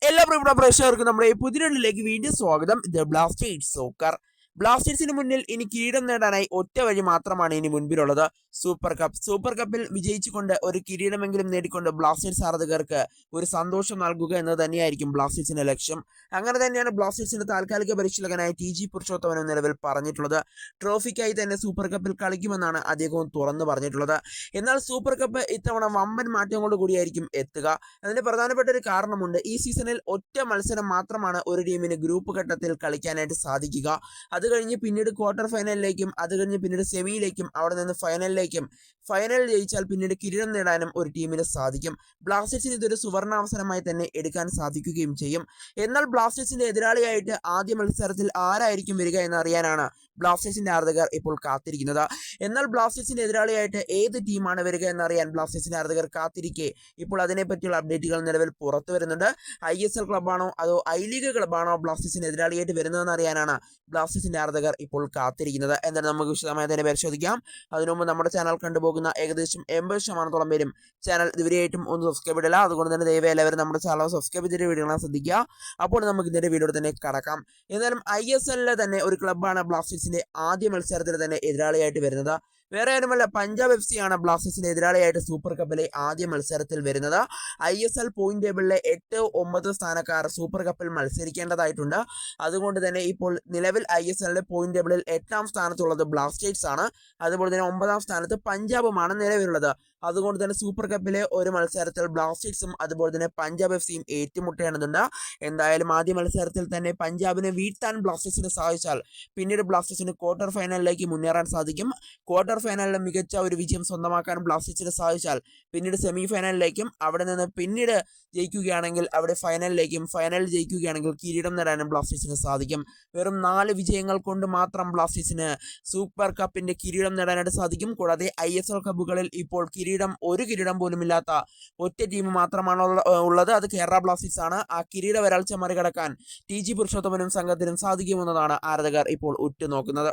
എല്ലാ പ്രിയപ്പെട്ട പ്രേക്ഷകർക്കും നമ്മുടെ പുതിയൊരിലേക്ക് വീണ്ടും സ്വാഗതം. ഇത് ബ്ലാസ്റ്റേഴ്സ് സോക്കർ. ബ്ലാസ്റ്റേഴ്സിന് മുന്നിൽ ഇനി കിരീടം നേടാനായി ഒറ്റ വഴി മാത്രമാണ് ഇനി മുൻപിലുള്ളത്, സൂപ്പർ കപ്പ്. സൂപ്പർ കപ്പിൽ വിജയിച്ചുകൊണ്ട് ഒരു കിരീടമെങ്കിലും നേടിക്കൊണ്ട് ബ്ലാസ്റ്റേഴ്സ് ആരാധകർക്ക് ഒരു സന്തോഷം നൽകുക എന്നത് തന്നെയായിരിക്കും ബ്ലാസ്റ്റേഴ്സിന്റെ ലക്ഷ്യം. അങ്ങനെ തന്നെയാണ് ബ്ലാസ്റ്റേഴ്സിന്റെ താൽക്കാലിക പരിശീലകനായ ടി.ജി. പുരുഷോത്തമനും നിലവിൽ പറഞ്ഞിട്ടുള്ളത്. ട്രോഫിക്കായി തന്നെ സൂപ്പർ കപ്പിൽ കളിക്കുമെന്നാണ് അദ്ദേഹവും തുറന്നു പറഞ്ഞിട്ടുള്ളത്. എന്നാൽ സൂപ്പർ കപ്പ് ഇത്തവണ വമ്പൻ മാറ്റങ്ങളോട് കൂടിയായിരിക്കും എത്തുക. അതിന്റെ പ്രധാനപ്പെട്ട ഒരു കാരണമുണ്ട്. ഈ സീസണിൽ ഒറ്റ മത്സരം മാത്രമാണ് ഒരു ടീമിന് ഗ്രൂപ്പ് ഘട്ടത്തിൽ കളിക്കാനായിട്ട് സാധിക്കുക. അത് കഴിഞ്ഞ് പിന്നീട് ക്വാർട്ടർ ഫൈനലിലേക്കും അത് കഴിഞ്ഞ് പിന്നീട് സെമിയിലേക്കും അവിടെ നിന്ന് ഫൈനലിലേക്കും, ഫൈനൽ ജയിച്ചാൽ പിന്നീട് കിരീടം നേടാനും ഒരു ടീമിന് സാധിക്കും. ബ്ലാസ്റ്റേഴ്സിന് ഇതൊരു സുവർണാവസരമായി തന്നെ എടുക്കാൻ സാധിക്കുകയും ചെയ്യും. എന്നാൽ ബ്ലാസ്റ്റേഴ്സിന്റെ എതിരാളിയായിട്ട് ആദ്യ മത്സരത്തിൽ ആരായിരിക്കും വരിക എന്നറിയാനാണ് ബ്ലാസ്റ്റേഴ്സിന്റെ ആരാധകർ ഇപ്പോൾ കാത്തിരിക്കുന്നത്. എന്നാൽ ബ്ലാസ്റ്റേഴ്സിന്റെ എതിരാളിയായിട്ട് ഏത് ടീമാണ് വരിക എന്നറിയാൻ ബ്ലാസ്റ്റേഴ്സിന്റെ ആരാധകർ കാത്തിരിക്കെ ഇപ്പോൾ അതിനെപ്പറ്റിയുള്ള അപ്ഡേറ്റുകൾ നിലവിൽ പുറത്തു വരുന്നുണ്ട്. ISL ക്ലബ്ബാണോ അതോ ഐ ലീഗ് ക്ലബ്ബാണോ ബ്ലാസ്റ്റേഴ്സിന് എതിരാളിയായിട്ട് വരുന്നതെന്ന് അറിയാനാണ് ബ്ലാസ്റ്റേഴ്സിന്റെ ആരാധകർ ഇപ്പോൾ കാത്തിരിക്കുന്നത്. എന്തായാലും നമുക്ക് വിശദമായി തന്നെ പരിശോധിക്കാം. അതിനു മുമ്പ് നമ്മുടെ ചാനൽ കണ്ടുപോകുന്ന ഏകദേശം 80% പേരും ചാനൽ ഇതുവരെയായിട്ടും ഒന്ന് സബ്സ്ക്രൈബ് ഇടില്ല. അതുകൊണ്ട് തന്നെ ദയവായി എല്ലാവരും നമ്മുടെ ചാനൽ സബ്സ്ക്രൈബ് ചെയ്തിട്ട് വീഡിയോ കാണാൻ ശ്രദ്ധിക്കുക. അപ്പോൾ നമുക്ക് ഇതിന്റെ വീഡിയോ തന്നെ കടക്കാം. എന്നാലും ISL തന്നെ ഒരു ക്ലബ്ബാണ് ബ്ലാസ്റ്റേഴ്സിന്റെ ആദ്യ മത്സരത്തിൽ തന്നെ എതിരാളിയായിട്ട് വരുന്നത്. വേറെ ആരുമല്ല, പഞ്ചാബ് FC ആണ് ബ്ലാസ്റ്റേഴ്സിന്റെ എതിരാളിയായിട്ട് സൂപ്പർ കപ്പിലെ ആദ്യ മത്സരത്തിൽ വരുന്നത്. ISL പോയിന്റ് ടേബിളിലെ 8-9 സ്ഥാനക്കാർ സൂപ്പർ കപ്പിൽ മത്സരിക്കേണ്ടതായിട്ടുണ്ട്. അതുകൊണ്ട് തന്നെ ഇപ്പോൾ നിലവിൽ ISLന്റെ പോയിന്റ് ടേബിളിൽ 8ാം സ്ഥാനത്തുള്ളത് ബ്ലാസ്റ്റേഴ്സ് ആണ്. അതുപോലെ തന്നെ 9ാം സ്ഥാനത്ത് പഞ്ചാബുമാണ് നിലവിലുള്ളത്. അതുകൊണ്ട് തന്നെ സൂപ്പർ കപ്പിലെ ഒരു മത്സരത്തിൽ ബ്ലാസ്റ്റേഴ്സും അതുപോലെ തന്നെ പഞ്ചാബ് FCയും ഏറ്റുമുട്ടേണ്ടതുണ്ട്. എന്തായാലും ആദ്യ മത്സരത്തിൽ തന്നെ പഞ്ചാബിനെ വീഴ്ത്താൻ ബ്ലാസ്റ്റേഴ്സിന് സാധിച്ചാൽ പിന്നീട് ബ്ലാസ്റ്റേഴ്സിന് ക്വാർട്ടർ ഫൈനലിലേക്ക് മുന്നേറാൻ സാധിക്കും. ക്വാർട്ടർ ഫൈനലിൽ മികച്ച ഒരു വിജയം സ്വന്തമാക്കാൻ ബ്ലാസ്റ്റേഴ്സിന് സാധിച്ചാൽ പിന്നീട് സെമി ഫൈനലിലേക്കും അവിടെ നിന്ന് പിന്നീട് ജയിക്കുകയാണെങ്കിൽ അവിടെ ഫൈനലിലേക്കും, ഫൈനലിൽ ജയിക്കുകയാണെങ്കിൽ കിരീടം നേടാനും ബ്ലാസ്റ്റേഴ്സിന് സാധിക്കും. വെറും 4 വിജയങ്ങൾ കൊണ്ട് മാത്രം ബ്ലാസ്റ്റേഴ്സിന് സൂപ്പർ കപ്പിന്റെ കിരീടം നേടാനായിട്ട് സാധിക്കും. കൂടാതെ ISL കപ്പുകളിൽ ഇപ്പോൾ ഒരു കിരീടം പോലും ഇല്ലാത്ത ഒറ്റ ടീം മാത്രമാണ് ഉള്ളത്. അത് കേരള ബ്ലാസ്റ്റേഴ്സ് ആണ്. ആ കിരീട വരൾച്ച മറികടക്കാൻ ടി.ജി. പുരുഷോത്തമനും സംഘത്തിനും സാധിക്കുമെന്നതാണ് ആരാധകർ ഇപ്പോൾ ഉറ്റുനോക്കുന്നത്.